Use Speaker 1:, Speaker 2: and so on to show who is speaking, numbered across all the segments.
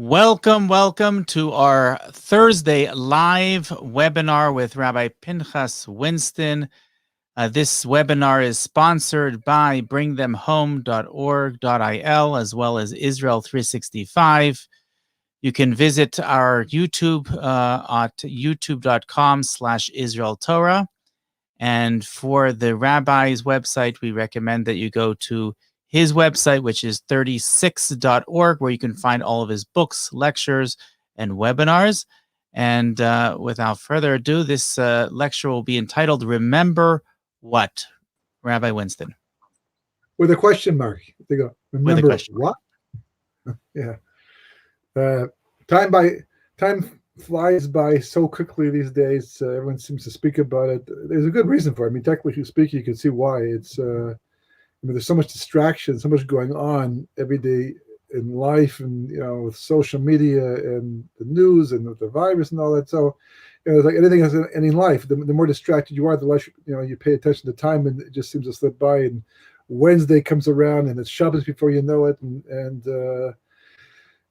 Speaker 1: Welcome to our Thursday live webinar with Rabbi Pinchas Winston. This webinar is sponsored by bringthemhome.org.il as well as Israel 365. You can visit our YouTube at youtube.com/Israel Torah. And for the rabbi's website, we recommend that you go to his website, which is 36.org, where you can find all of his books, lectures, and webinars. And without further ado, this lecture will be entitled Remember What? Rabbi Winston.
Speaker 2: With a question mark. They go, remember what? Yeah. Time flies by so quickly these days. Everyone seems to speak about it. There's a good reason for it. I mean, technically speaking, you can see why. It's there's so much distraction, so much going on every day in life, and with social media and the news and with the virus and all that. So, it's like anything else in life. The more distracted you are, the less you pay attention to time, and it just seems to slip by. And Wednesday comes around, and it's Shabbos before you know it, and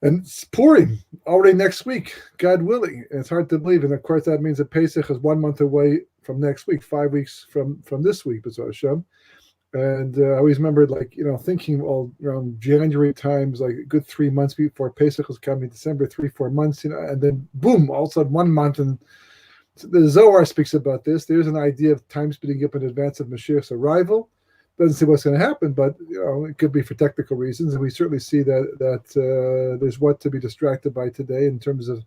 Speaker 2: it's Purim already next week, God willing. And it's hard to believe. And of course, that means that Pesach is 1 month away from next week, 5 weeks from this week, B'ezras Hashem. And I always remembered, thinking all around January times, like a good 3 months before Pesach was coming, December, 3-4 months, and then boom, all of a sudden 1 month. And the Zohar speaks about this. There's an idea of time speeding up in advance of Mashiach's arrival. Doesn't say what's going to happen, but it could be for technical reasons, and we certainly see that there's what to be distracted by today in terms of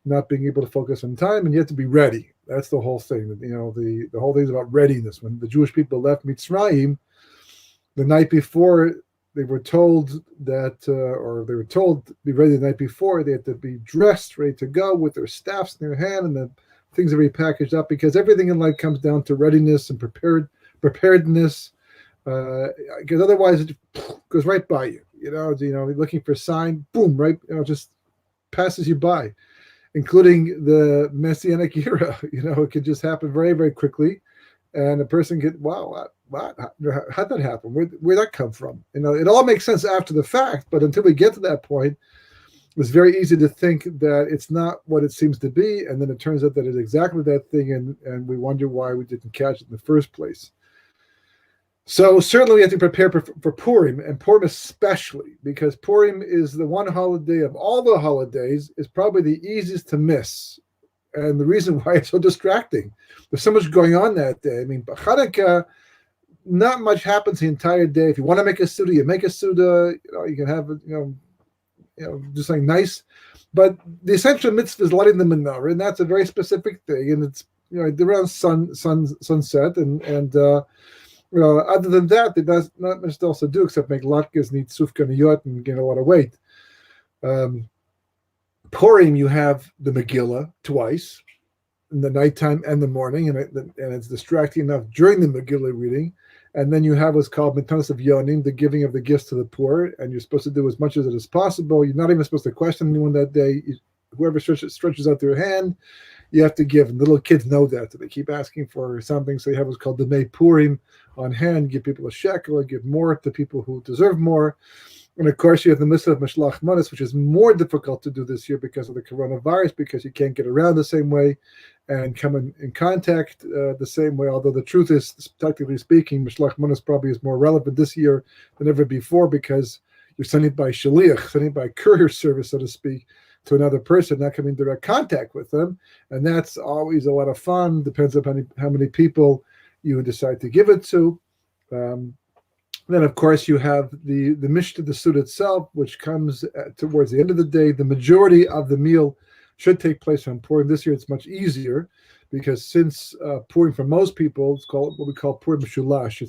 Speaker 2: not being able to focus on time, and yet to be ready. That's the whole thing. The whole thing is about readiness. When the Jewish people left Mitzrayim, the night before, they were told to be ready the night before. They had to be dressed, ready to go, with their staffs in their hand, and the things are repackaged up, because everything in life comes down to readiness and preparedness. Because otherwise it goes right by you. Looking for a sign, boom, right, just passes you by, including the Messianic era. It could just happen very, very quickly, and a person get, wow, what? How'd that happen? Where'd that come from? It all makes sense after the fact, but until we get to that point, it's very easy to think that it's not what it seems to be, and then it turns out that it's exactly that thing, and we wonder why we didn't catch it in the first place. So certainly we have to prepare for Purim, and Purim especially, because Purim is the one holiday of all the holidays, is probably the easiest to miss. And the reason why it's so distracting. There's so much going on that day. I mean, Chanukah, not much happens the entire day. If you want to make a Suda, you make a Suda. You can have do something nice. But the essential mitzvah is lighting the menorah, and that's a very specific thing. And it's around sunset, and other than that, there's not much else to do except make latkes, need sufka niyot, and gain a lot of weight. Purim, you have the Megillah twice, in the nighttime and the morning, and it's distracting enough during the Megillah reading. And then you have what's called Mitanos of Yonim, the giving of the gifts to the poor, and you're supposed to do as much of it as possible. You're not even supposed to question anyone that day. Whoever stretches out their hand, you have to give. And the little kids know that, so they keep asking for something. So you have what's called the Mei Purim on hand, give people a shekel, or give more to people who deserve more. And of course, you have the mitzvah of Mashlach Manos, which is more difficult to do this year because of the coronavirus, because you can't get around the same way and come in contact the same way. Although the truth is, technically speaking, Mashlach Manos probably is more relevant this year than ever before, because you're sending it by shaliach, sending it by courier service, so to speak, to another person, not coming in direct contact with them. And that's always a lot of fun. Depends on how many people you decide to give it to. Then, of course, you have the Mishnah, the Suda itself, which comes towards the end of the day. The majority of the meal should take place on Purim. This year, it's much easier because since Purim for most people, it's called what we call Purim Shulash.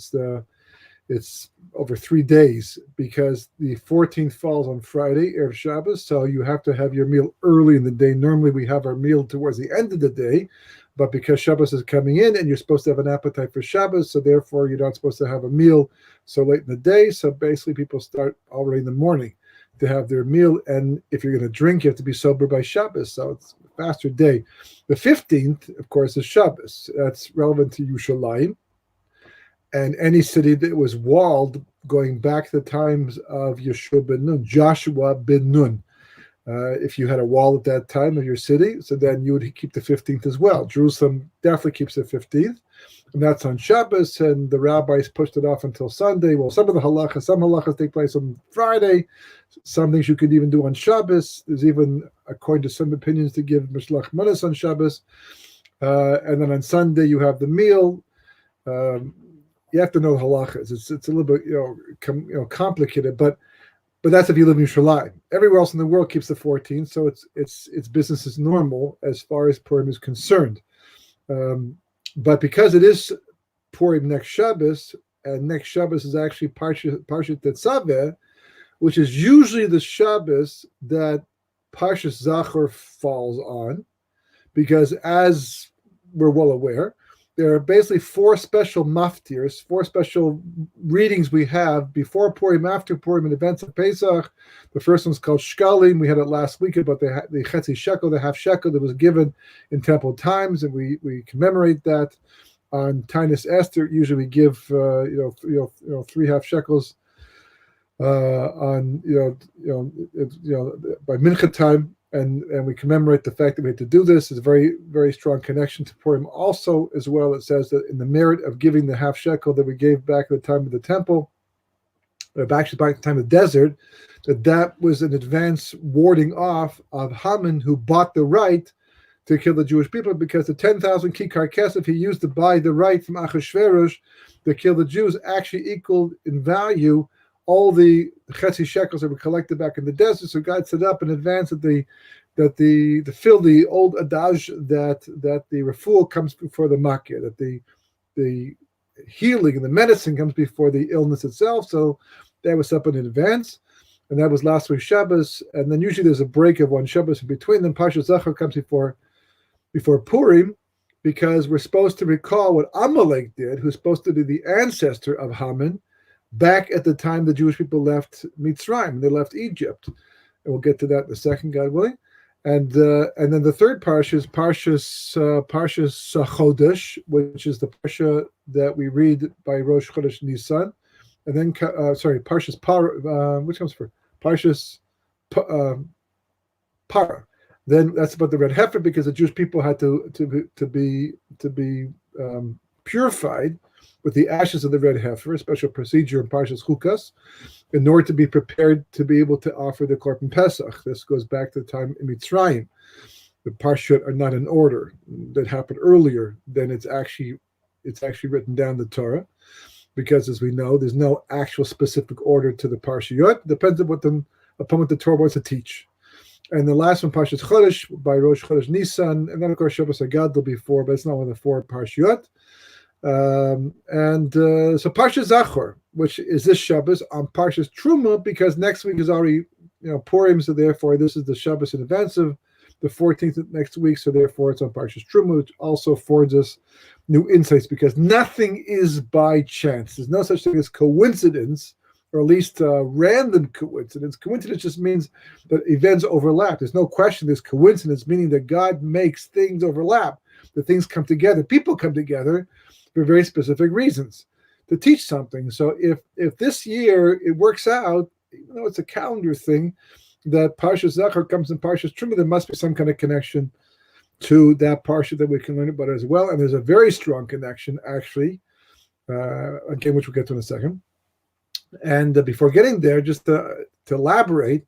Speaker 2: It's over 3 days because the 14th falls on Friday, Erev Shabbos, so you have to have your meal early in the day. Normally, we have our meal towards the end of the day, but because Shabbos is coming in and you're supposed to have an appetite for Shabbos, so therefore you're not supposed to have a meal so late in the day. So basically people start already in the morning to have their meal. And if you're going to drink, you have to be sober by Shabbos. So it's a faster day. The 15th, of course, is Shabbos. That's relevant to Yerushalayim. And any city that was walled going back to the times of Joshua ben Nun. If you had a wall at that time of your city, so then you would keep the 15th as well. Jerusalem definitely keeps the 15th, and that's on Shabbos, and the rabbis pushed it off until Sunday. Well, some halachas take place on Friday. Some things you could even do on Shabbos. There's even, according to some opinions, to give Mishlach Manas on Shabbos. And then on Sunday, you have the meal. You have to know the halachas. It's a little bit complicated, but that's if you live in Yerushalayim. Everywhere else in the world keeps the 14th, so it's business as normal as far as Purim is concerned. But because it is Purim next Shabbos, and next Shabbos is actually Parshat Tetzaveh, which is usually the Shabbos that Parshas Zachor falls on, because as we're well aware, there are basically four special maftirs, four special readings we have before Purim, after Purim, in advance of Pesach. The first one's called Shkalim. We had it last week about the Chetzi Shekel, the half shekel that was given in temple times, and we commemorate that. On Tainus Esther, usually we give 3 half shekels on by Mincha time. And we commemorate the fact that we had to do this. It's a very, very strong connection to Purim. Also, as well, it says that in the merit of giving the half shekel that we gave back at the time of the temple, actually back at the time of the desert, that was an advance warding off of Haman, who bought the right to kill the Jewish people, because the 10,000 kikar kesef he used to buy the right from Achashverosh to kill the Jews actually equaled in value all the chetzi shekels that were collected back in the desert. So God set up in advance that the fill the old adage that the refuah comes before the makir, that the healing and the medicine comes before the illness itself. So that was up in advance, and that was last week's Shabbos. And then usually there's a break of one Shabbos in between them. Parshas Zachor comes before Purim, because we're supposed to recall what Amalek did, who's supposed to be the ancestor of Haman, back at the time the Jewish people left Mitzrayim, they left Egypt, and we'll get to that in a second, God willing. And then the third parsha is Parshas Chodesh, which is the parsha that we read by Rosh Chodesh Nisan, and then Parshas Para, which comes first? Parshas Para. Then that's about the red heifer, because the Jewish people had to be purified with the ashes of the red heifer, a special procedure in Parshas Chukas, in order to be prepared to be able to offer the Korban Pesach. This goes back to the time in Mitzrayim. The Parshot are not in order. That happened earlier than it's actually written down in the Torah, because as we know, there's no actual specific order to the Parshiyot. It depends on what the Torah wants to teach. And the last one, Parshas Chodesh, by Rosh Chodesh Nisan, and then of course Shabbos Hagadol before, but it's not one of the 4 Parshiyot. So Parshas Zachor, which is this Shabbos, on Parshas Truma, because next week is already Purim, so therefore this is the Shabbos in advance of the 14th of next week, so therefore it's on Parshas Truma, which also affords us new insights, because nothing is by chance. There's no such thing as coincidence, or at least random coincidence. Coincidence just means that events overlap. There's no question there's coincidence, meaning that God makes things overlap, that things come together, people come together for very specific reasons, to teach something. So if this year it works out, even though it's a calendar thing, that Parshas Zachor comes in Parshas Truma, there must be some kind of connection to that parsha that we can learn about as well. And there's a very strong connection, actually, again, which we'll get to in a second. And before getting there, just to elaborate,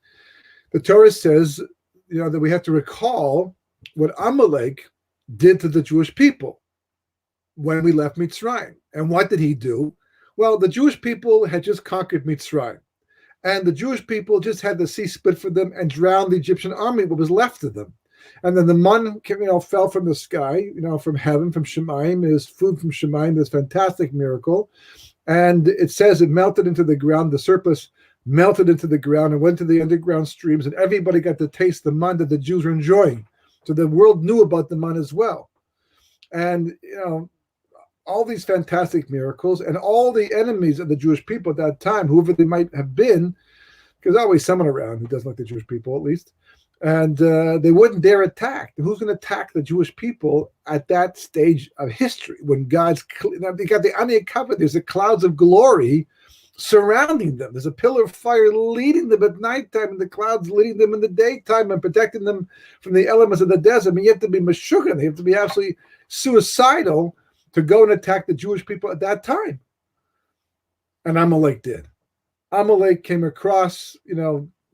Speaker 2: the Torah says, that we have to recall what Amalek did to the Jewish people when we left Mitzrayim. And what did he do? Well, the Jewish people had just conquered Mitzrayim, and the Jewish people just had the sea split for them and drowned the Egyptian army, what was left of them. And then the man, fell from the sky, from heaven, from Shemayim, is food from Shemayim, this fantastic miracle. And it says it melted into the ground, the surplus melted into the ground and went to the underground streams, and everybody got to taste the man that the Jews were enjoying. So the world knew about the man as well. And, all these fantastic miracles, and all the enemies of the Jewish people at that time, whoever they might have been, because there's always someone around who doesn't like the Jewish people, at least, and they wouldn't dare attack. Who's going to attack the Jewish people at that stage of history when they got the Ani covered? There's the clouds of glory surrounding them. There's a pillar of fire leading them at nighttime, and the clouds leading them in the daytime and protecting them from the elements of the desert. I mean, you have to be meshuggah. You have to be absolutely suicidal to go and attack the Jewish people at that time. And Amalek did. Amalek came across,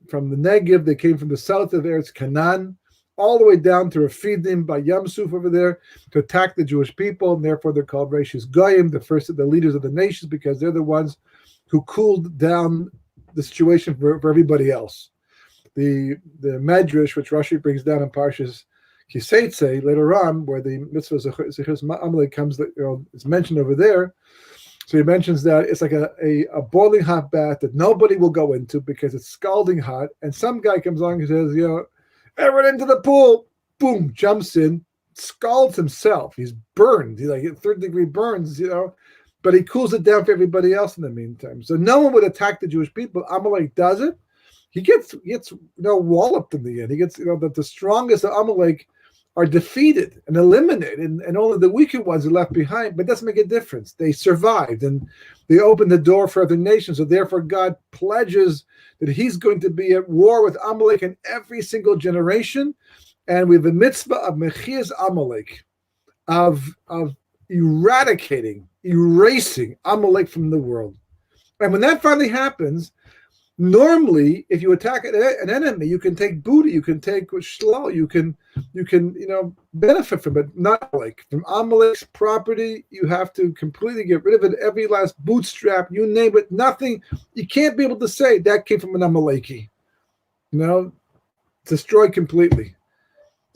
Speaker 2: from the Negev. They came from the south of Eretz Canaan, all the way down to Refidim by Yam Suf over there to attack the Jewish people. And therefore, they're called Reishis Goyim, the leaders of the nations, because they're the ones who cooled down the situation for everybody else. The Medrash, which Rashi brings down in Parshas Kiseitze later on, where the mitzvah Zechus Amalek comes, is mentioned over there. So he mentions that it's like a boiling hot bath that nobody will go into because it's scalding hot. And some guy comes along and says, everyone into the pool, boom, jumps in, scalds himself. He's burned. He's like 3rd-degree burns, but he cools it down for everybody else in the meantime. So no one would attack the Jewish people. Amalek does it. He gets walloped in the end. He gets, that the strongest of Amalek are defeated and eliminated, and only the weaker ones are left behind. But it doesn't make a difference. They survived, and they opened the door for other nations. So therefore, God pledges that he's going to be at war with Amalek in every single generation. And we have a mitzvah of Mechias Amalek, of erasing Amalek from the world. And when that finally happens, normally, if you attack an enemy, you can take booty, you can take shlo, you can benefit from it. Not like from Amalek's property, you have to completely get rid of it. Every last bootstrap, you name it, nothing. You can't be able to say that came from an Amaleki. Destroyed completely.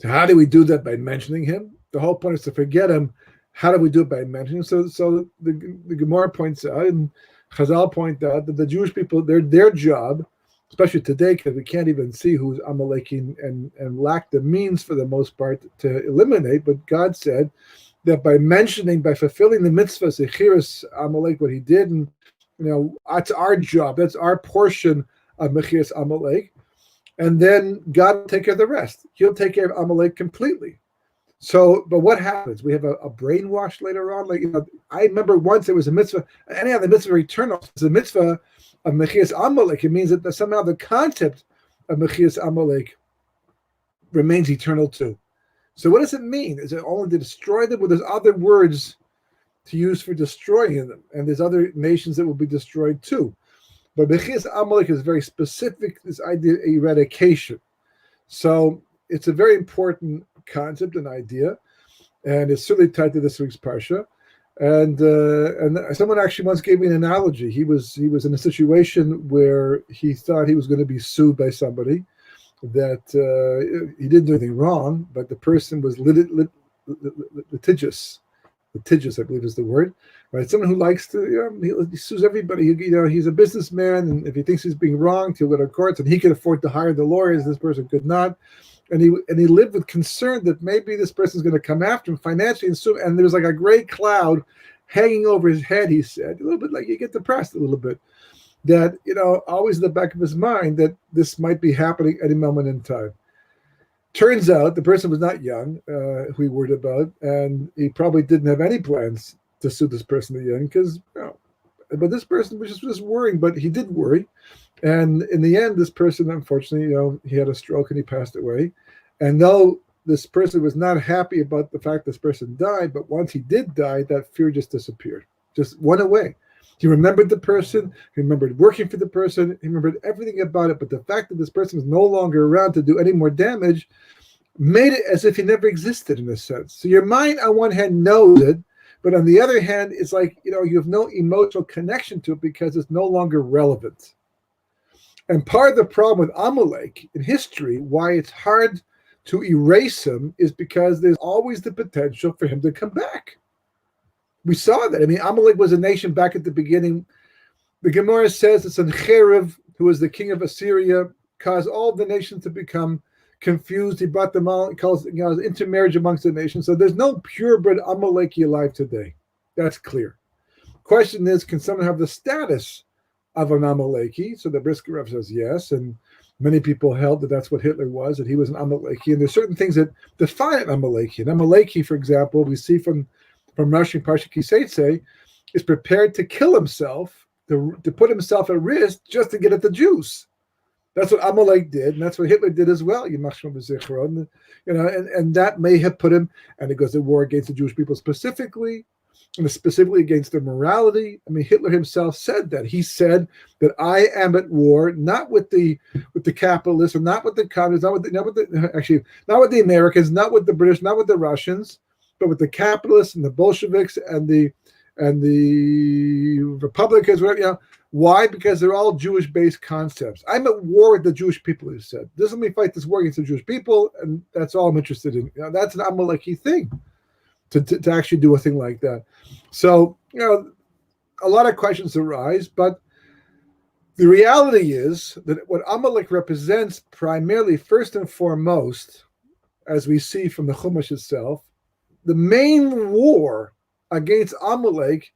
Speaker 2: So how do we do that? By mentioning him. The whole point is to forget him. How do we do it? By mentioning him. So the Gemara points out, and Chazal point out, that the Jewish people, their job, especially today, because we can't even see who's Amaleki and lack the means for the most part to eliminate. But God said that by fulfilling the mitzvah, Zechiras Amalek, what he did, and that's our job, that's our portion of Mechias Amalek. And then God will take care of the rest. He'll take care of Amalek completely. So, but what happens? We have a brainwash later on. I remember once there was a mitzvah, anyhow, the mitzvah of eternal. It's a mitzvah of Mechias Amalek. It means that somehow the concept of Mechias Amalek remains eternal too. So what does it mean? Is it only to destroy them? Well, there's other words to use for destroying them. And there's other nations that will be destroyed too. But Mechias Amalek is very specific, this idea of eradication. So it's a very important concept and idea, and it's certainly tied to this week's parsha. And someone actually once gave me an analogy. He was in a situation where he thought he was going to be sued by somebody, that he didn't do anything wrong, but the person was litigious. Litigious, I believe is the word. Right? Someone who likes to, he sues everybody. He's a businessman, and if he thinks he's being wronged, he'll go to courts, and he can afford to hire the lawyers. This person could not. And he lived with concern that maybe this person's going to come after him financially and sue. And there was like a gray cloud hanging over his head, he said, a little bit like you get depressed a little bit, that, always in the back of his mind that this might be happening any moment in time. Turns out the person was not young, who he worried about, and he probably didn't have any plans to sue this person at the end because, but this person was just worrying, but he did worry. And in the end, this person, unfortunately, he had a stroke and he passed away. And though this person was not happy about the fact this person died, but once he did die, that fear just disappeared, just went away. He remembered the person, he remembered working for the person, he remembered everything about it, but the fact that this person was no longer around to do any more damage made it as if he never existed in a sense. So your mind, on one hand, knows it, but on the other hand, it's like, you have no emotional connection to it because it's no longer relevant. And part of the problem with Amalek in history, why it's hard to erase him, is because there's always the potential for him to come back. We saw that. Amalek was a nation back at the beginning. The Gemara says that Sennacherib, who was the king of Assyria, caused all the nations to become confused. He brought them all, caused intermarriage amongst the nations. So there's no purebred Amaleki alive today. That's clear. Question is, can someone have the status of an Amaleki? So the Brisker Rebbe says yes, and many people held that that's what Hitler was, that he was an Amaleki. And there's certain things that define an Amaleki. An Amaleki, for example, we see from Rashi Parsha Kiseitze, is prepared to kill himself to put himself at risk just to get at the Jews. That's what Amalek did, and that's what Hitler did as well. And that may have put him, and it goes to war against the Jewish people specifically, and specifically against their morality. I mean, Hitler himself said that. He said that I am at war not with the capitalists, or not with the communists, not with the Americans, not with the British, not with the Russians, but with the capitalists and the Bolsheviks and the Republicans. Why? Because they're all Jewish-based concepts. I'm at war with the Jewish people, he said. Let me fight this war against the Jewish people, and that's all I'm interested in. That's an Amaleki thing, to actually do a thing like that. So, a lot of questions arise, but the reality is that what Amalek represents primarily, first and foremost, as we see from the Chumash itself, the main war against Amalek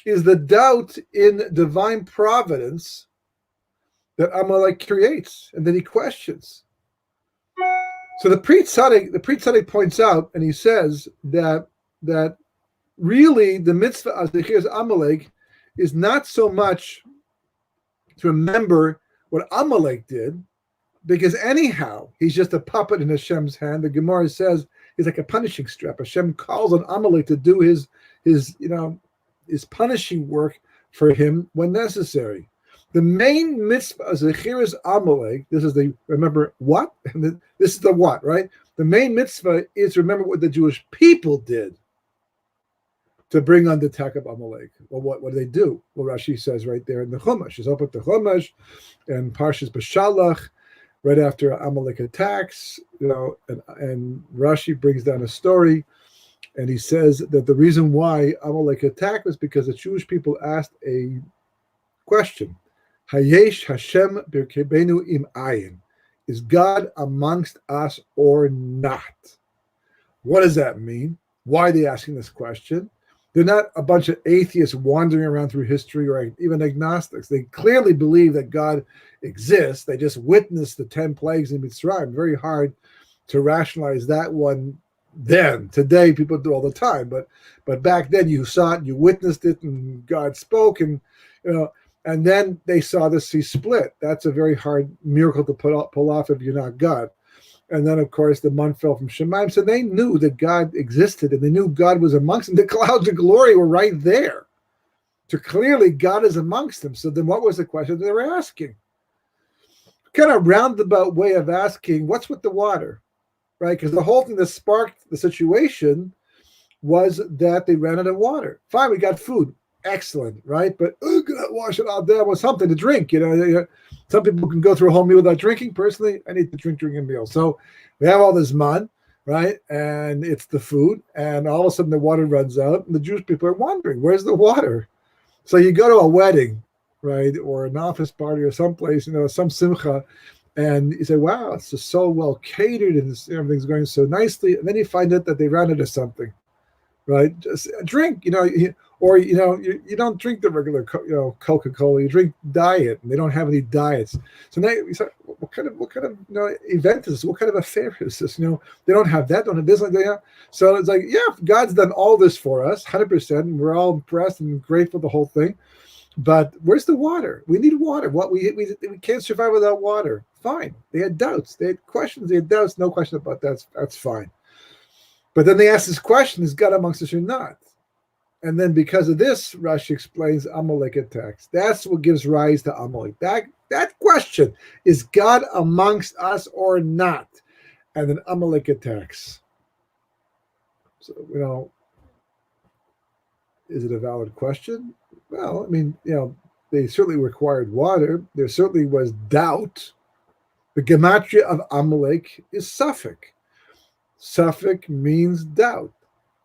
Speaker 2: is the doubt in divine providence that Amalek creates and that he questions. So the Pri Tzaddik points out, and he says that really the mitzvah of Zechiras Amalek is not so much to remember what Amalek did, because anyhow he's just a puppet in Hashem's hand. The Gemara says he's like a punishing strap. Hashem calls on Amalek to do his punishing work for him when necessary. The main mitzvah of Zechiras Amalek, this is the remember what? This is the what, right? The main mitzvah is to remember what the Jewish people did to bring on the attack of Amalek. Well, what do they do? Well, Rashi says right there in the Chumash. He's up at the Chumash and Parshas B'Shalach, right after Amalek attacks, and Rashi brings down a story. And he says that the reason why Amalek attacked was because the Jewish people asked a question. Hayesh Hashem birkebenu im ayin. Is God amongst us or not? What does that mean? Why are they asking this question? They're not a bunch of atheists wandering around through history or even agnostics. They clearly believe that God exists. They just witnessed the 10 plagues in Mitzrayim. Very hard to rationalize that one then. Today, people do all the time. But back then, you saw it, you witnessed it, and God spoke, and and then they saw the sea split. That's a very hard miracle to pull off if you're not God. And then, of course, the man fell from Shemaim. So they knew that God existed, and they knew God was amongst them. The clouds of glory were right there. So clearly, God is amongst them. So then what was the question they were asking? Kind of roundabout way of asking, what's with the water? Right? Because the whole thing that sparked the situation was that they ran out of water. Fine, we got food. Excellent, right? But wash it out there with something to drink. Some people can go through a whole meal without drinking. Personally, I need to drink during a meal. So we have all this mud, right? And it's the food. And all of a sudden the water runs out. And the Jewish people are wondering, where's the water? So you go to a wedding, right? Or an office party or someplace, some simcha. And you say, wow, it's just so well catered and everything's going so nicely. And then you find out that they ran into something, right? Just drink, or you don't drink the regular Coca-Cola. You drink diet, and they don't have any diets. So now you say, what kind of event is this? What kind of affair is this? They don't have that, don't have this, like that. So it's like, yeah, God's done all this for us, 100%. And we're all impressed and grateful for the whole thing. But where's the water? We need water. We can't survive without water. Fine. They had doubts. They had questions. They had doubts. No question about that. That's fine. But then they asked this question: is God amongst us or not? And then because of this, Rashi explains Amalek attacks. That's what gives rise to Amalek. That question, is God amongst us or not? And then Amalek attacks. So, is it a valid question? Well, I mean, they certainly required water. There certainly was doubt. The gematria of Amalek is Suffolk. Suffolk means doubt.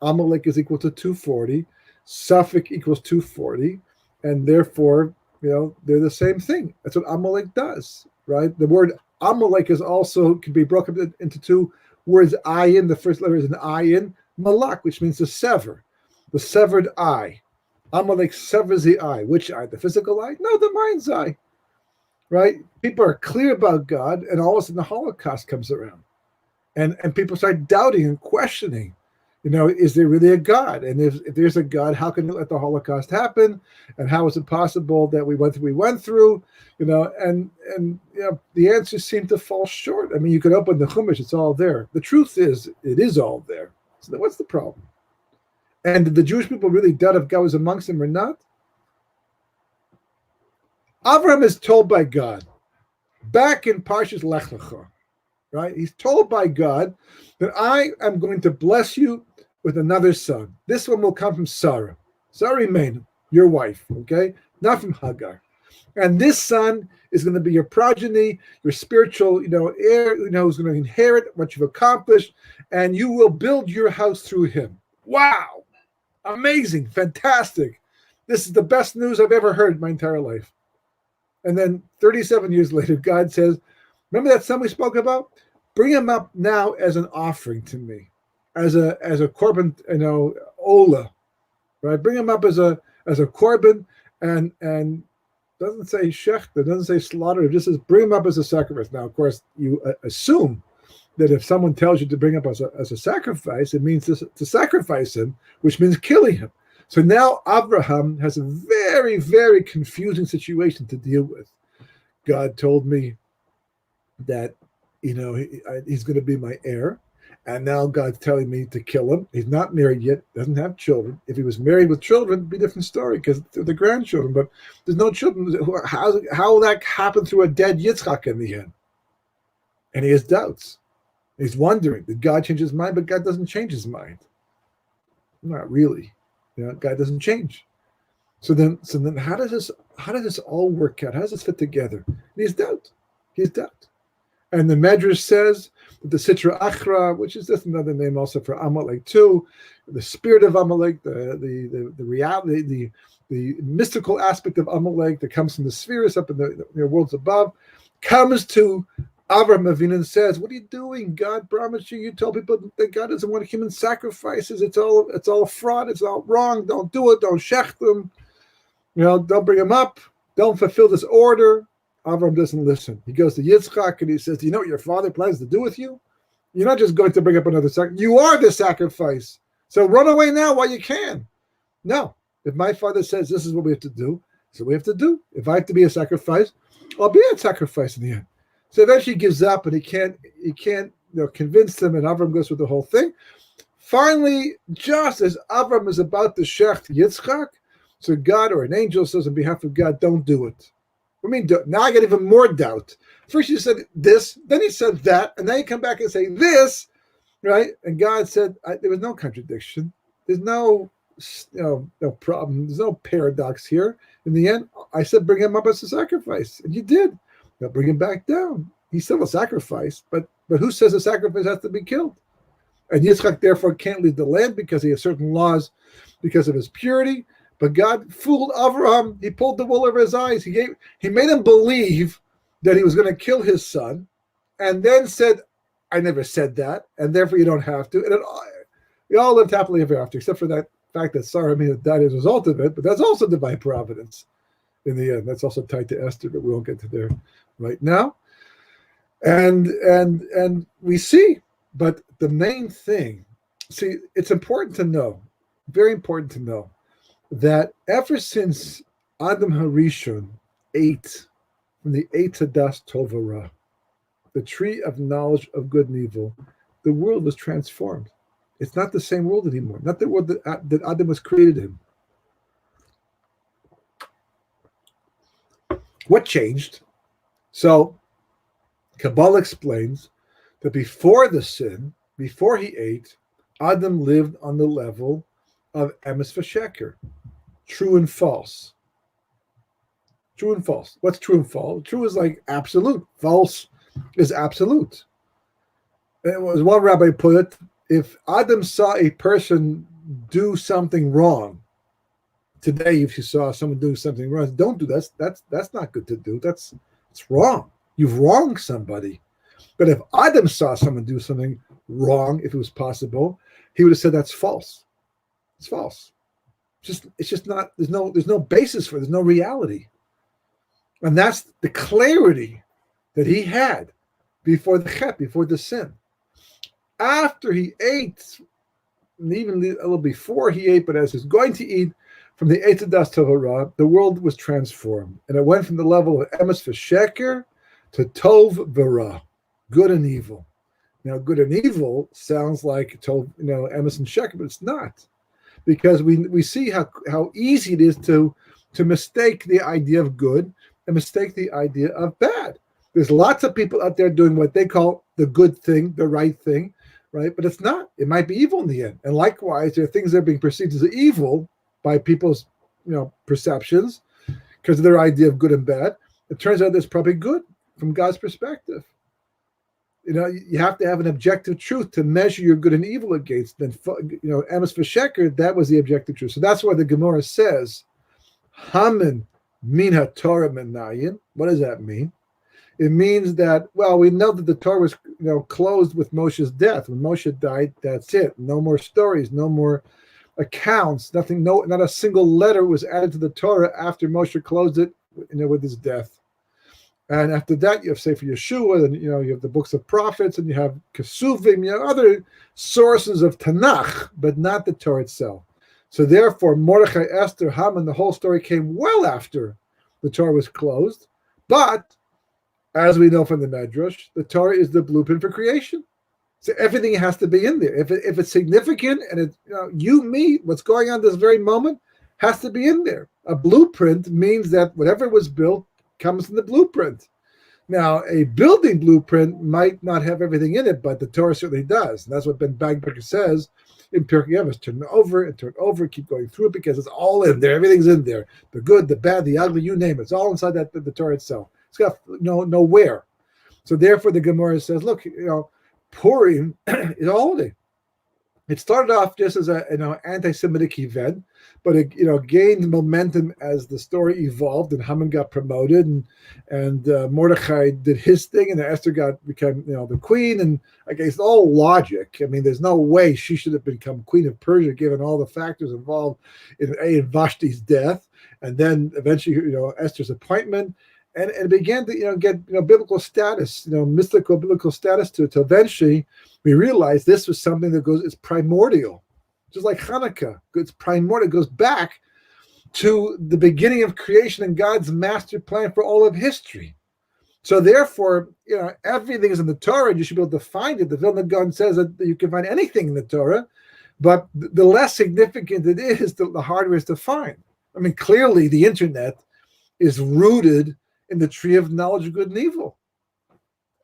Speaker 2: Amalek is equal to 240. Suffolk equals 240, and therefore, they're the same thing. That's what Amalek does, right? The word Amalek can be broken up into two words. Ayin, the first letter is an ayin, malak, which means to sever, the severed eye. Amalek severs the eye. Which eye? The physical eye? No, the mind's eye, right? People are clear about God, and all of a sudden the Holocaust comes around, and people start doubting and questioning. Is there really a God? And if there's a God, how can it let the Holocaust happen? And how is it possible that we went through? And the answers seem to fall short. I mean, you could open the Chumash; it's all there. The truth is, it is all there. So what's the problem? And did the Jewish people really doubt if God was amongst them or not? Avraham is told by God, back in Parshas Lech Lecha, right? He's told by God that I am going to bless you with another son. This one will come from Sarah. Sarah Imenu, your wife, okay? Not from Hagar. And this son is going to be your progeny, your spiritual, heir, who's going to inherit what you've accomplished, and you will build your house through him. Wow! Amazing, fantastic. This is the best news I've ever heard in my entire life. And then 37 years later, God says, remember that son we spoke about? Bring him up now as an offering to me, as a korban, ola, right? Bring him up as a korban, and doesn't say shechta, doesn't say slaughter. It just says bring him up as a sacrifice. Now, of course, you assume that if someone tells you to bring up as a sacrifice, it means to sacrifice him, which means killing him. So now Abraham has a very, very confusing situation to deal with. God told me that, he's going to be my heir. And now God's telling me to kill him. He's not married yet, doesn't have children. If he was married with children, it'd be a different story because they're the grandchildren. But there's no children. How will that happen through a dead Yitzchak in the end? And he has doubts. He's wondering, did God change his mind? But God doesn't change his mind. Not really. God doesn't change. So then how does this all work out? How does this fit together? And he has doubt. And the Medrash says that the Sitra Achra, which is just another name also for Amalek too, the spirit of Amalek, the reality, the mystical aspect of Amalek that comes from the spheres up in the worlds above, comes to Avraham Avinu and says, "What are you doing? God promised you. You told people that God doesn't want human sacrifices. It's all fraud. It's all wrong. Don't do it. Don't shech them. Don't bring them up. Don't fulfill this order." Avraham doesn't listen. He goes to Yitzchak and he says, "Do you know what your father plans to do with you? You're not just going to bring up another sacrifice. You are the sacrifice. So run away now while you can." No. If my father says this is what we have to do, so we have to do. If I have to be a sacrifice, I'll be a sacrifice in the end. So eventually he gives up and he can't convince them, and Avraham goes through the whole thing. Finally, just as Avraham is about to shech Yitzchak, so God or an angel says on behalf of God, "Don't do it." I mean, now I get even more doubt. First you said this, then he said that, and then you come back and say this, right? And God said there was no contradiction. There's no problem. There's no paradox here. In the end, I said bring him up as a sacrifice, and you did. Now bring him back down. He's still a sacrifice, but who says a sacrifice has to be killed? And Yitzchak therefore can't leave the land because he has certain laws because of his purity. But God fooled Avraham. He pulled the wool over his eyes. He made him believe that he was going to kill his son, and then said, "I never said that, and therefore you don't have to." And we all lived happily ever after, except for that fact that Sarah died as a result of it. But that's also divine providence in the end. That's also tied to Esther, but we won't get to there right now. And we see, but the main thing, it's important to know, very important to know, that ever since Adam Harishon ate from the Eitz Hadas Tov Hara, the tree of knowledge of good and evil, the world was transformed. It's not the same world anymore, not the world that Adam was created in. What changed? So Kabbalah explains that before the sin, before he ate, Adam lived on the level of emes v'sheker, true and false. True and false. What's true and false? True is like absolute. False is absolute. And as one rabbi put it, if Adam saw a person do something wrong, today if you saw someone doing something wrong, don't do that. That's not good to do. It's wrong. You've wronged somebody. But if Adam saw someone do something wrong, if it was possible, he would have said that's false. It's false. It's just not. There's no basis for it. There's no reality, and that's the clarity that he had before the chet, before the sin. After he ate and even a little before he ate, but as he was going to eat from the Eitz Das Torah, the world was transformed. And it went from the level of emes v'sheker to tov v'ra, good and evil. Now, good and evil sounds like tov, emes and sheker, but it's not. Because we see how easy it is to mistake the idea of good and mistake the idea of bad. There's lots of people out there doing what they call the good thing, the right thing, right? But it's not. It might be evil in the end. And likewise, there are things that are being perceived as evil by people's, perceptions because of their idea of good and bad. It turns out it's probably good from God's perspective. You have to have an objective truth to measure your good and evil against. Then, emes v'sheker, that was the objective truth. So that's why the Gemara says, Haman min haTorah menayin. What does that mean? It means that, well, we know that the Torah was, closed with Moshe's death. When Moshe died, that's it. No more stories, no more accounts, nothing. Not a single letter was added to the Torah after Moshe closed it, with his death. And after that, you have Sefer Yeshua, and you have the books of prophets, and you have Kesuvim, other sources of Tanakh, but not the Torah itself. So therefore, Mordechai, Esther, Haman, the whole story came well after the Torah was closed. But as we know from the Medrash, the Torah is the blueprint for creation. So everything has to be in there. If it's significant and me, what's going on this very moment has to be in there. A blueprint means that whatever was built comes in the blueprint. Now, a building blueprint might not have everything in it, but the Torah certainly does. And that's what Ben Bagbecker says in Pirkei Avos. Turn it over, keep going through it because it's all in there. Everything's in there. The good, the bad, the ugly, you name it. It's all inside the Torah itself. It's got nowhere. So therefore, the Gemara says, look, Purim is a holiday. It started off just as an anti-Semitic event, but it gained momentum as the story evolved, and Haman got promoted, and Mordechai did his thing, and Esther became the queen, and against all logic, I mean, there's no way she should have become queen of Persia given all the factors involved in Vashti's death, and then eventually Esther's appointment. And it began to get biblical status, mystical biblical status to eventually we realized this was something that it's primordial, just like Hanukkah. It's primordial. It goes back to the beginning of creation and God's master plan for all of history. So therefore, everything is in the Torah, and you should be able to find it. The Vilna Gaon says that you can find anything in the Torah, but the less significant it is, the harder it is to find. I mean, clearly the internet is rooted in the tree of knowledge of good and evil.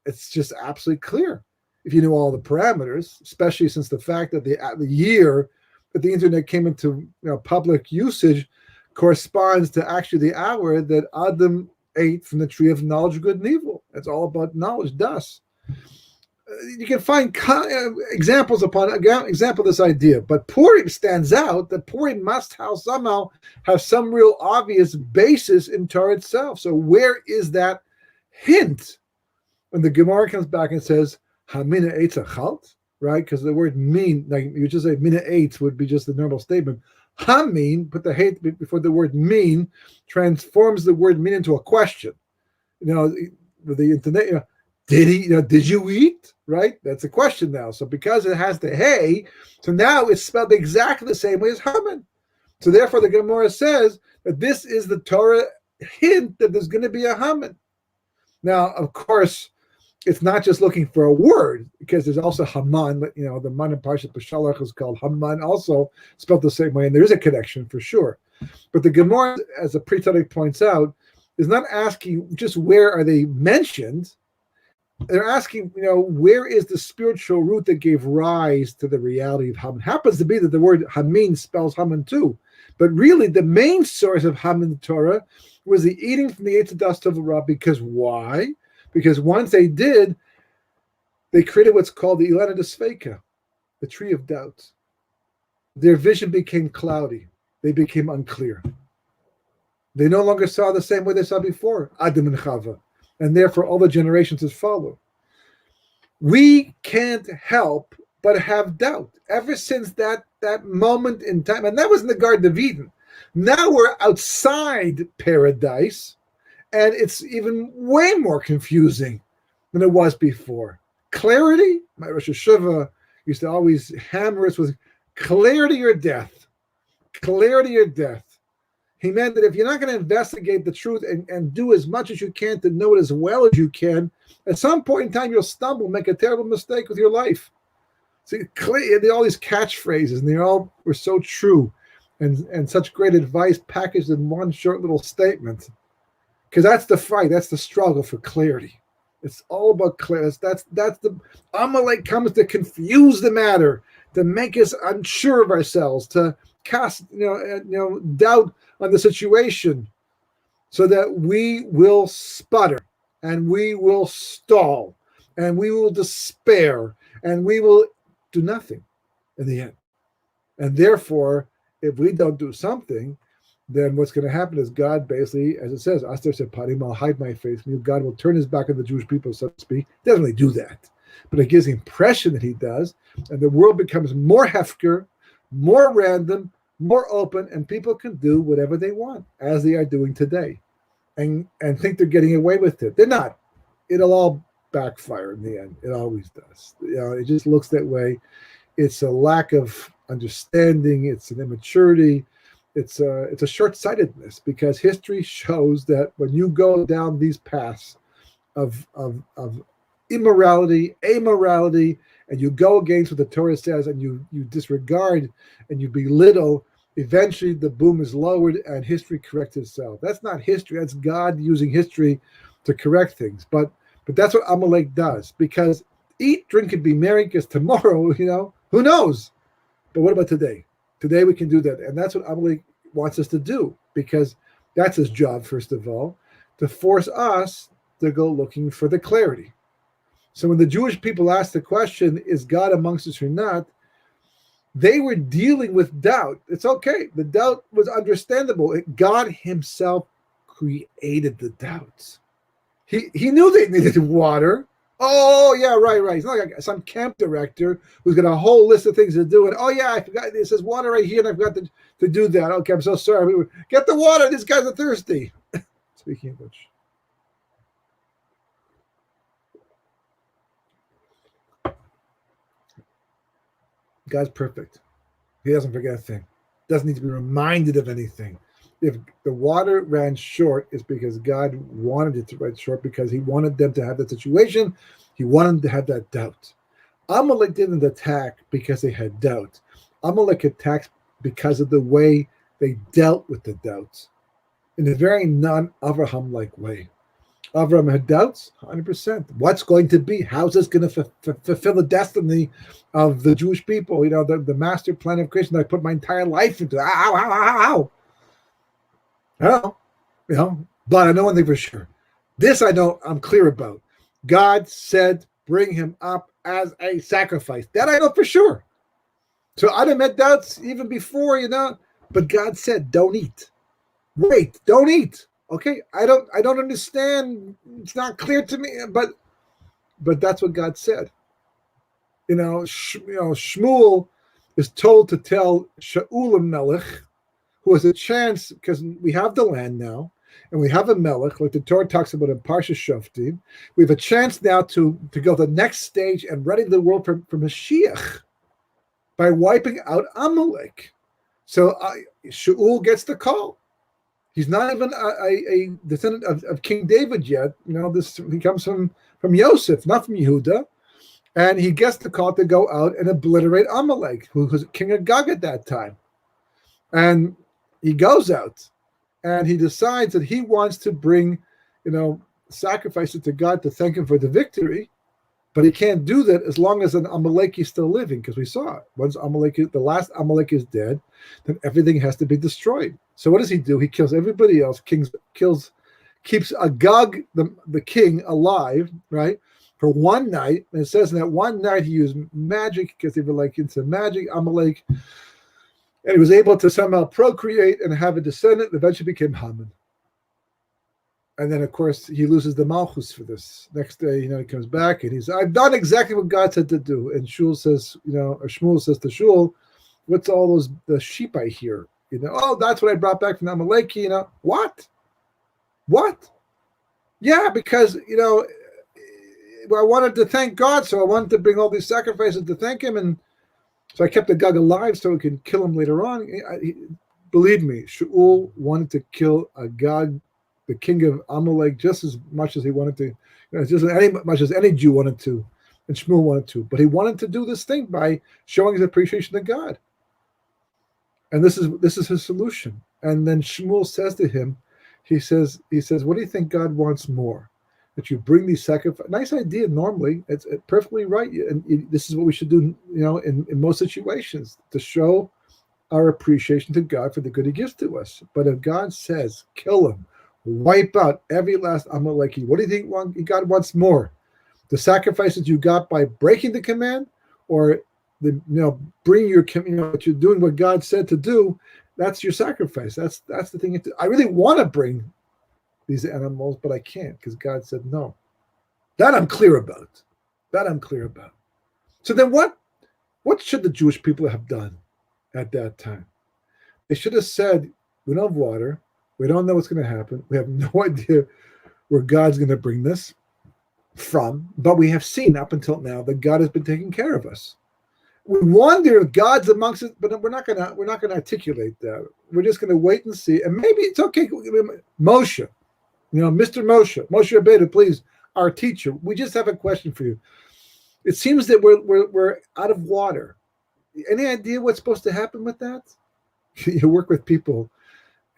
Speaker 2: It's just absolutely clear if you know all the parameters, especially since the fact that the year that the internet came into public usage corresponds to actually the hour that Adam ate from the tree of knowledge of good and evil. It's all about knowledge, thus. You can find examples upon example of this idea, but Purim stands out that Purim must somehow have some real obvious basis in Torah itself. So where is that hint when the Gemara comes back and says Hamina Eitz Achalt, right? Because the word mean, like you just say Mina Eitz would be just the normal statement. Hamin, put the hate before the word mean, transforms the word mean into a question. With the internet, did you eat? Right? That's a question now. So because it has the hey, so now it's spelled exactly the same way as Haman. So therefore the Gemara says that this is the Torah hint that there's going to be a Haman. Now, of course, it's not just looking for a word, because there's also Haman, the man in Parshat Beshalach is called Haman, also spelled the same way, and there is a connection for sure. But the Gemara, as the Pri Tzaddik points out, is not asking just where are they mentioned. They're asking, where is the spiritual root that gave rise to the reality of Haman? Happens to be that the word Hamin spells Haman too. But really, the main source of Haman in the Torah was the eating from the Eitz Das Torah. Because why? Because once they did, they created what's called the Ilana Desfeka, the tree of doubt. Their vision became cloudy. They became unclear. They no longer saw the same way they saw before, Adam and Chava. And therefore all the generations that follow. We can't help but have doubt ever since that moment in time. And that was in the Garden of Eden. Now we're outside paradise, and it's even way more confusing than it was before. Clarity, my Rosh Hashanah used to always hammer us with Clarity or death. Clarity or death. He meant that if you're not going to investigate the truth and do as much as you can to know it as well as you can, at some point in time you'll stumble, make a terrible mistake with your life. See, all these catchphrases, and they all were so true, and such great advice packaged in one short little statement. Because that's the fight, that's the struggle for clarity. It's all about clarity. That's the Amalek comes to confuse the matter, to make us unsure of ourselves, to cast doubt on the situation, so that we will sputter and we will stall and we will despair and we will do nothing in the end. And therefore, if we don't do something, then what's going to happen is God basically, as it says, Aster said, Parim, I'll hide my face from you. God will turn his back on the Jewish people, so to speak. He doesn't really do that, but it gives the impression that he does, and the world becomes more hefker, more random, more open, and people can do whatever they want, as they are doing today, and think they're getting away with it. They're not. It'll all backfire in the end. It always does. It just looks that way. It's a lack of understanding. It's an immaturity. It's a short-sightedness, because history shows that when you go down these paths of immorality, amorality, and you go against what the Torah says, and you disregard and you belittle, eventually the boom is lowered and history corrects itself. That's not history. That's God using history to correct things. But that's what Amalek does, because eat, drink, and be merry, because tomorrow, who knows? But what about today? Today we can do that. And that's what Amalek wants us to do, because that's his job, first of all, to force us to go looking for the clarity. So when the Jewish people asked the question, is God amongst us or not, they were dealing with doubt. It's okay. The doubt was understandable. God himself created the doubts. He knew they needed water. Oh, yeah, right. He's not like some camp director who's got a whole list of things to do. And, oh, yeah, I forgot. It says water right here, and I forgot to do that. Okay, I'm so sorry. Get the water. These guys are thirsty. Speaking of which. God's perfect. He doesn't forget a thing. Doesn't need to be reminded of anything. If the water ran short, it's because God wanted it to run short, because he wanted them to have that situation. He wanted them to have that doubt. Amalek didn't attack because they had doubt. Amalek attacked because of the way they dealt with the doubts, in a very non-Avraham-like way. Avraham had doubts, 100%. What's going to be? How's this going to fulfill the destiny of the Jewish people? The master plan of creation that I put my entire life into. How? I don't know, but I know one thing for sure. This I know, I'm clear about. God said, bring him up as a sacrifice. That I know for sure. So Adam had doubts even before, but God said, don't eat. Wait, don't eat. Okay, I don't understand. It's not clear to me, but that's what God said. Shmuel is told to tell Shaul Melech, who has a chance, because we have the land now, and we have a Melech, like the Torah talks about in Parsha Shoftim. We have a chance now to go to the next stage and ready the world for Mashiach by wiping out Amalek. So Shaul gets the call. He's not even a descendant of King David yet. He comes from Yosef, not from Yehuda. And he gets the call to go out and obliterate Amalek, who was king of Gog at that time. And he goes out and he decides that he wants to bring, sacrifices to God to thank him for the victory. But he can't do that as long as an Amalek is still living, because we saw it. Once the last Amalek is dead, then everything has to be destroyed. So what does he do? He kills everybody else, keeps Agag, the king, alive, right, for one night. And it says in that one night he used magic, because they were into magic, Amalek. And he was able to somehow procreate and have a descendant that eventually became Haman. And then, of course, he loses the Malchus for this. Next day, he comes back and I've done exactly what God said to do. And Shmuel says to Shul, what's all the sheep I hear? Oh, that's what I brought back from Amalek. What? Yeah, because, I wanted to thank God, so I wanted to bring all these sacrifices to thank him. And So I kept the Gog alive so we can kill him later on. Believe me, Shaul wanted to kill Agag, the king of Amalek, just as much as he wanted to, just as much as any Jew wanted to, and Shmuel wanted to. But he wanted to do this thing by showing his appreciation to God. And this is his solution. And then Shmuel says to him, he says, what do you think God wants more? That you bring these sacrifices. Nice idea. Normally, it's perfectly right, and this is what we should do. In most situations, to show our appreciation to God for the good He gives to us. But if God says, "Kill him, wipe out every last Amaleki," what do you think God wants more? The sacrifices you got by breaking the command, or bring your what you're doing, what God said to do. That's your sacrifice. That's the thing. I really want to bring these animals, but I can't because God said no. That I'm clear about. So then what should the Jewish people have done at that time? They should have said, we don't have water. We don't know what's going to happen. We have no idea where God's going to bring this from, but we have seen up until now that God has been taking care of us. We wonder if God's amongst us, but we're not going to articulate that. We're just going to wait and see. And maybe it's okay. Moshe, Mr. Moshe Rabbeinu, please, our teacher. We just have a question for you. It seems that we're out of water. Any idea what's supposed to happen with that? You work with people,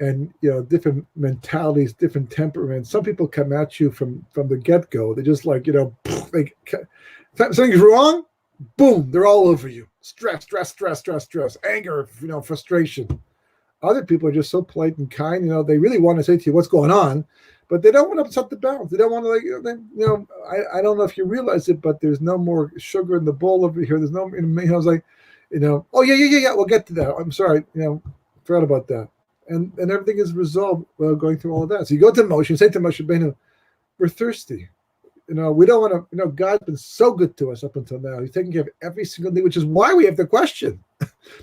Speaker 2: and different mentalities, different temperaments. Some people come at you from the get-go. They're just like something's wrong. Boom, they're all over you. Stress, anger, frustration. Other people are just so polite and kind. They really want to say to you what's going on, but they don't want to upset the balance. They don't want to I don't know if you realize it, but there's no more sugar in the bowl over here. There's no, I was like, oh yeah, we'll get to that. I'm sorry, forgot about that. And everything is resolved while going through all of that. So you go to Moshe and say to Moshe Rabbeinu, we're thirsty. We don't want to, God's been so good to us up until now. He's taking care of every single need, which is why we have the question,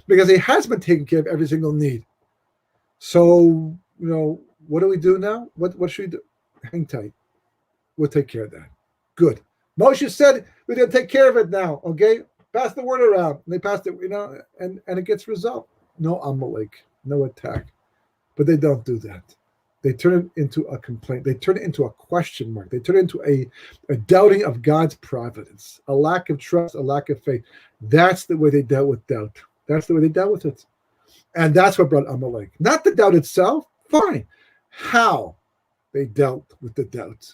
Speaker 2: because He has been taking care of every single need. So, what do we do now? What should we do? Hang tight. We'll take care of that. Good. Moshe said we're going to take care of it now. Okay? Pass the word around. And they passed it, and it gets resolved. No Amalek, no attack. But they don't do that. They turn it into a complaint. They turn it into a question mark. They turn it into a doubting of God's providence, a lack of trust, a lack of faith. That's the way they dealt with doubt. That's the way they dealt with it. And that's what brought Amalek. Not the doubt itself, fine. How they dealt with the doubt.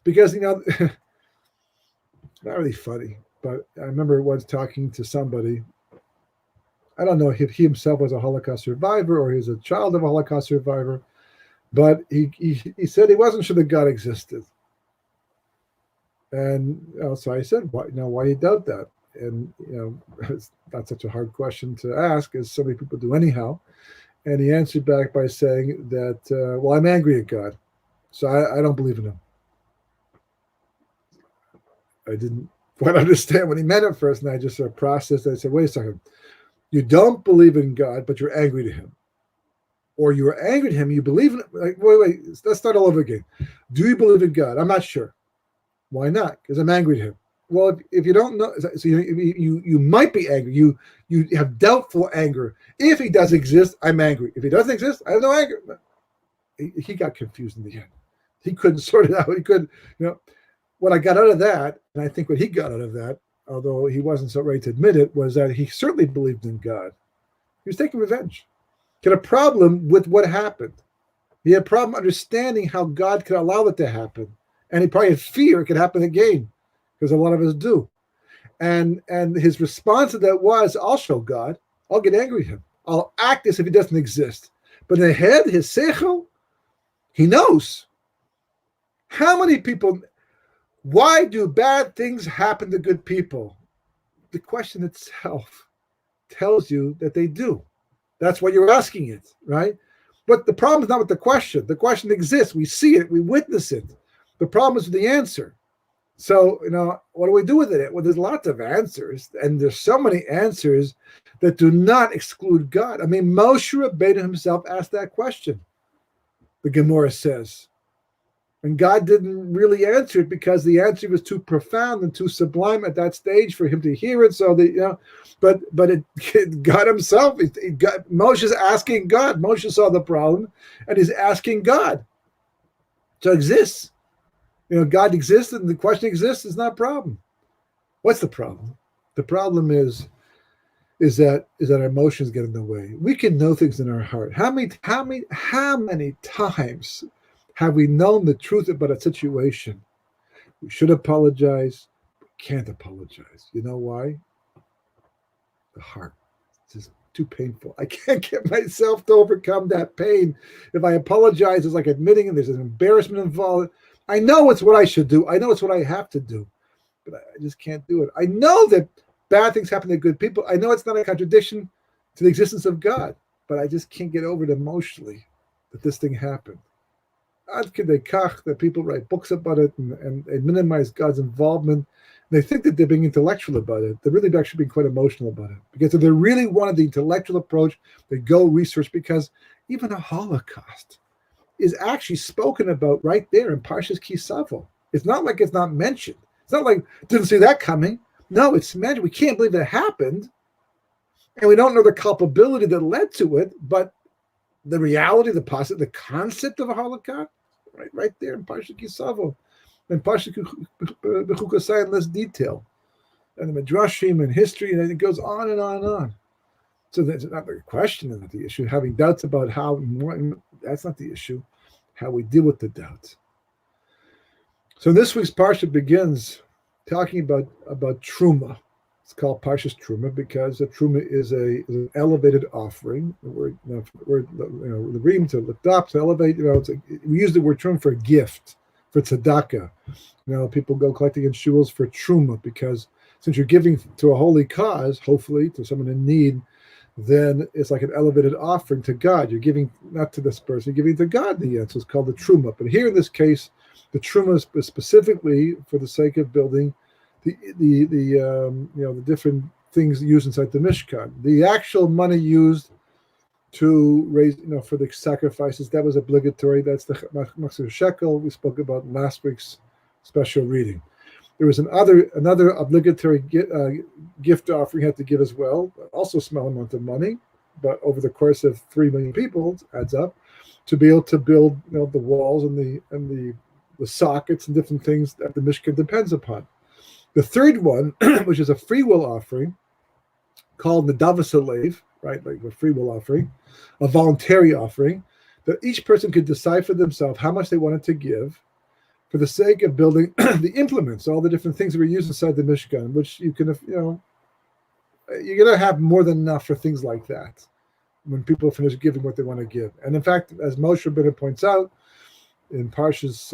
Speaker 2: Because, not really funny, but I remember once talking to somebody. I don't know if he himself was a Holocaust survivor or he was a child of a Holocaust survivor. But he said he wasn't sure that God existed. And so I said, why do you doubt that? And, it's not such a hard question to ask, as so many people do anyhow. And he answered back by saying that, I'm angry at God, so I don't believe in Him. I didn't quite understand what he meant at first, and I just sort of processed it. I said, wait a second. You don't believe in God, but you're angry to Him. Or you are angry at Him, you believe in it. Like, wait, let's start all over again. Do you believe in God? I'm not sure. Why not? Because I'm angry at Him. Well, if you don't know, so you might be angry. You have doubtful anger. If He does exist, I'm angry. If He doesn't exist, I have no anger. He got confused in the end. He couldn't sort it out. He couldn't, what I got out of that, and I think what he got out of that, although he wasn't so ready to admit it, was that he certainly believed in God. He was taking revenge. He had a problem with what happened. He had a problem understanding how God could allow it to happen. And he probably had fear it could happen again, because a lot of us do. And his response to that was, I'll show God. I'll get angry at Him. I'll act as if He doesn't exist. But in the head, his seichel, he knows. How many people, why do bad things happen to good people? The question itself tells you that they do. That's why you're asking it, right? But the problem is not with the question. The question exists. We see it. We witness it. The problem is with the answer. So, what do we do with it? Well, there's lots of answers, and there's so many answers that do not exclude God. I mean, Moshe Rabbeinu himself asked that question. The Gemara says, And God didn't really answer it because the answer was too profound and too sublime at that stage for him to hear it. So but God himself, Moshe's asking God. Moshe saw the problem and he's asking God. So it exists. God exists and the question exists is not a problem. What's the problem? The problem is that our emotions get in the way. We can know things in our heart. How many times have we known the truth about a situation? We should apologize. We can't apologize. You know why? The heart. It's just too painful. I can't get myself to overcome that pain. If I apologize, it's like admitting there's an embarrassment involved. I know it's what I should do. I know it's what I have to do. But I just can't do it. I know that bad things happen to good people. I know it's not a contradiction to the existence of God. But I just can't get over it emotionally that this thing happened. Ad kedei kach that people write books about it and minimize God's involvement. They think that they're being intellectual about it. They're really actually being quite emotional about it. Because if they really wanted the intellectual approach, they go research, because even a Holocaust is actually spoken about right there in Parshas Ki Savo. It's not like it's not mentioned. It's not like, didn't see that coming. No, it's mentioned. We can't believe it happened. And we don't know the culpability that led to it, but the reality, the concept of a Holocaust, right there in Parshat Ki Savo, and Parshat Bechukosai in less detail, and the Midrashim and history, and it goes on and on and on. So that's not the question, is not the issue. Having doubts about that's not the issue. How we deal with the doubts. So this week's Parsha begins talking about Truma. It's called Parshas Truma because a Truma is an elevated offering. The ream to lift up, to elevate. We use the word Truma for a gift, for tzedakah. People go collecting in shuls for Truma because since you're giving to a holy cause, hopefully to someone in need, then it's like an elevated offering to God. You're giving not to this person, you're giving to God in the end. So it's called the Truma. But here in this case, the Truma is specifically for the sake of building the different things used inside the Mishkan. The actual money used to raise, for the sacrifices, that was obligatory. That's the Machzor Shekel we spoke about in last week's special reading. There was another obligatory gift offering you had to give as well, also a small amount of money, but over the course of 3 million people, it adds up, to be able to build the walls and the sockets and different things that the Mishkan depends upon. The third one, which is a free will offering, called Nedavas Alev, right, like a free will offering, a voluntary offering, that each person could decide for themselves how much they wanted to give for the sake of building the implements, all the different things that were used inside the Mishkan, which you can, you're going to have more than enough for things like that when people finish giving what they want to give. And in fact, as Moshe Rabbeinu points out, in Parshas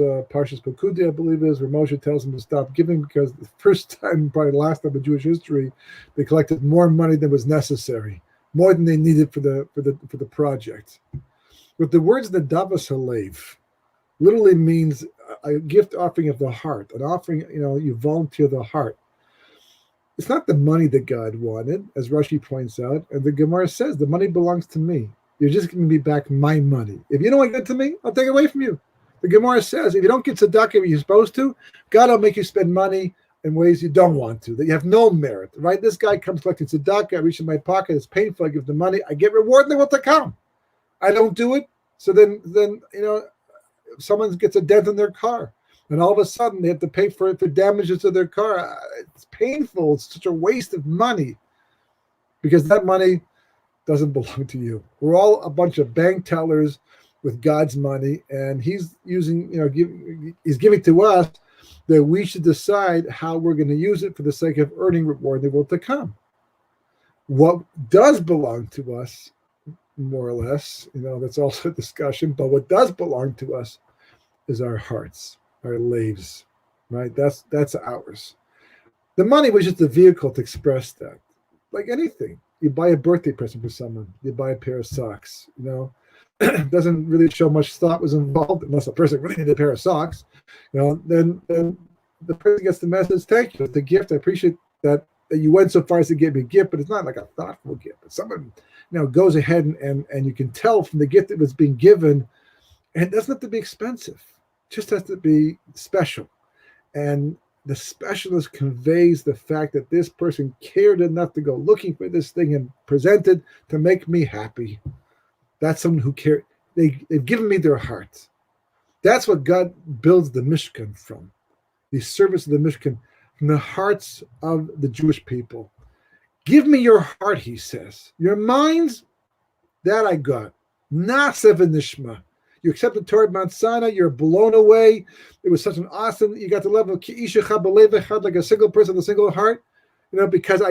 Speaker 2: Pekudei, I believe it is, where Moshe tells them to stop giving because the first time, probably the last time in Jewish history, they collected more money than was necessary, more than they needed for the project. But the words Nedavas Alev literally means a gift offering of the heart, an offering, you volunteer the heart. It's not the money that God wanted, as Rashi points out, and the Gemara says the money belongs to me. You're just giving me back my money. If you don't want to give it to me, I'll take it away from you. The Gemara says, if you don't get tzedakah when you're supposed to, God will make you spend money in ways you don't want to, that you have no merit, right? This guy comes collecting tzedakah, I reach in my pocket, it's painful, I give the money, I get reward, they will to come. I don't do it, so then someone gets a dent in their car, and all of a sudden they have to pay for damages to their car. It's painful, it's such a waste of money, because that money doesn't belong to you. We're all a bunch of bank tellers with God's money, and he's using, he's giving to us that we should decide how we're going to use it for the sake of earning reward that will to come. What does belong to us, more or less, that's also a discussion, but what does belong to us is our hearts, our lives, right? That's ours. The money was just a vehicle to express that. Like anything, you buy a birthday present for someone, you buy a pair of socks, doesn't really show much thought was involved, unless a person really needed a pair of socks. Then the person gets the message, thank you, the gift. I appreciate that you went so far as to give me a gift, but it's not like a thoughtful gift. But someone goes ahead and you can tell from the gift that was being given, and it doesn't have to be expensive. just has to be special. And the specialist conveys the fact that this person cared enough to go looking for this thing and present it to make me happy. That's someone who cared. They've given me their heart. That's what God builds the Mishkan from, the service of the Mishkan, from the hearts of the Jewish people. Give me your heart, he says. Your minds, that I got. Nasev Nishma. You accept the Torah at Mount Sinai, you're blown away. It was such an awesome, you got the level of Ki'isha Chabalev Echad, like a single person, a single heart, because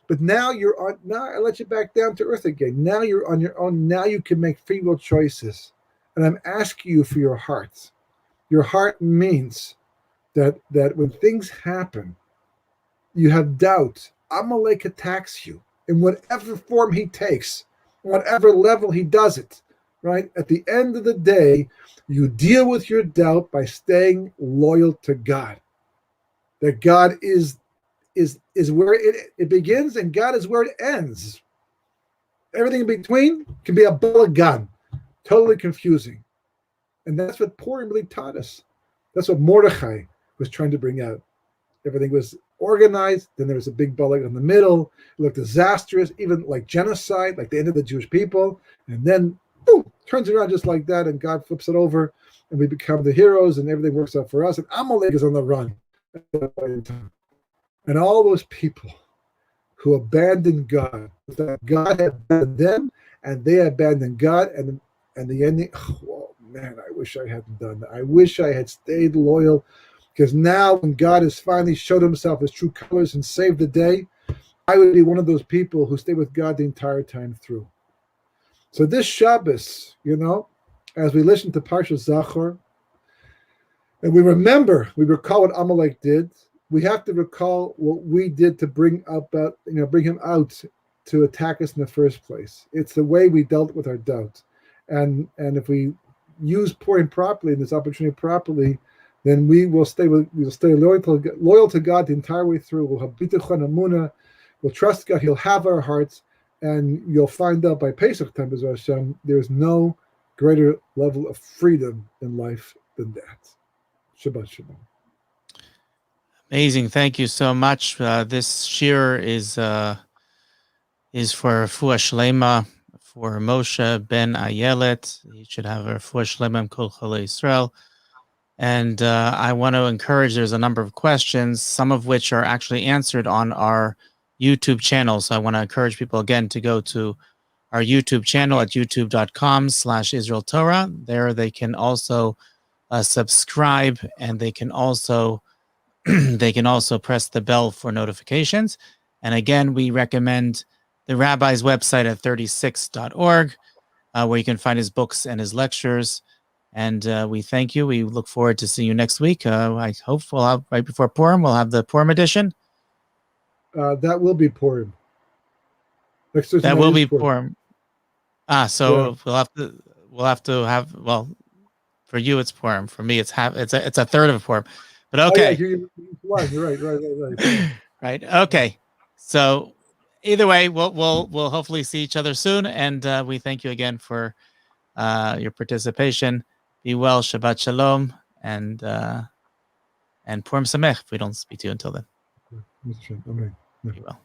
Speaker 2: but now you're on, now I let you back down to earth again. Now you're on your own. Now you can make free will choices. And I'm asking you for your heart. Your heart means that when things happen, you have doubt. Amalek attacks you in whatever form he takes, whatever level he does it. Right? At the end of the day, you deal with your doubt by staying loyal to God. That God is where it begins and God is where it ends. Everything in between can be a balagan, totally confusing. And that's what Purim really taught us. That's what Mordechai was trying to bring out. Everything was organized, then there was a big balagan in the middle. It looked disastrous, even like genocide, like the end of the Jewish people. And then boom, turns around just like that, and God flips it over, and we become the heroes, and everything works out for us. And Amalek is on the run. And all those people who abandoned God, that God had abandoned them, and they abandoned God, and the ending, oh man, I wish I hadn't done that. I wish I had stayed loyal, because now when God has finally showed himself his true colors and saved the day, I would be one of those people who stayed with God the entire time through. So this Shabbos, as we listen to Parshas Zachor, and we recall what Amalek did, we have to recall what we did to bring him out to attack us in the first place. It's the way we dealt with our doubt. And if we use Purim properly and this opportunity properly, then we'll stay loyal to God the entire way through. We'll have bitachon emunah, we'll trust God, he'll have our hearts. And you'll find out by Pesach time, B'ezras Hashem, there's no greater level of freedom in life than that. Shabbat Shalom.
Speaker 1: Amazing. Thank you so much. This shir is for Refuah Shlema for Moshe ben Ayelet. He should have a Refuah Shlema Kol Cholei Yisrael. And I want to encourage, there's a number of questions, some of which are actually answered on our YouTube channel. So I want to encourage people again to go to our YouTube channel at youtube.com/Israel Torah. There they can also subscribe, and they can also press the bell for notifications. And again, we recommend the rabbi's website at 36.org, where you can find his books and his lectures. And we thank you. We look forward to seeing you next week. I hope we'll have, right before Purim, we'll have the Purim edition.
Speaker 2: That will be Purim. Next Thursday
Speaker 1: that will be Purim. So yeah. we'll have to have, well, for you it's Purim. For me it's a third of a Purim. But okay.
Speaker 2: Oh, yeah, you're right.
Speaker 1: Right. Okay. So either way, we'll hopefully see each other soon, and we thank you again for your participation. Be well, Shabbat Shalom, and Purim Samech if we don't speak to you until then.
Speaker 2: Amen.
Speaker 1: Be well.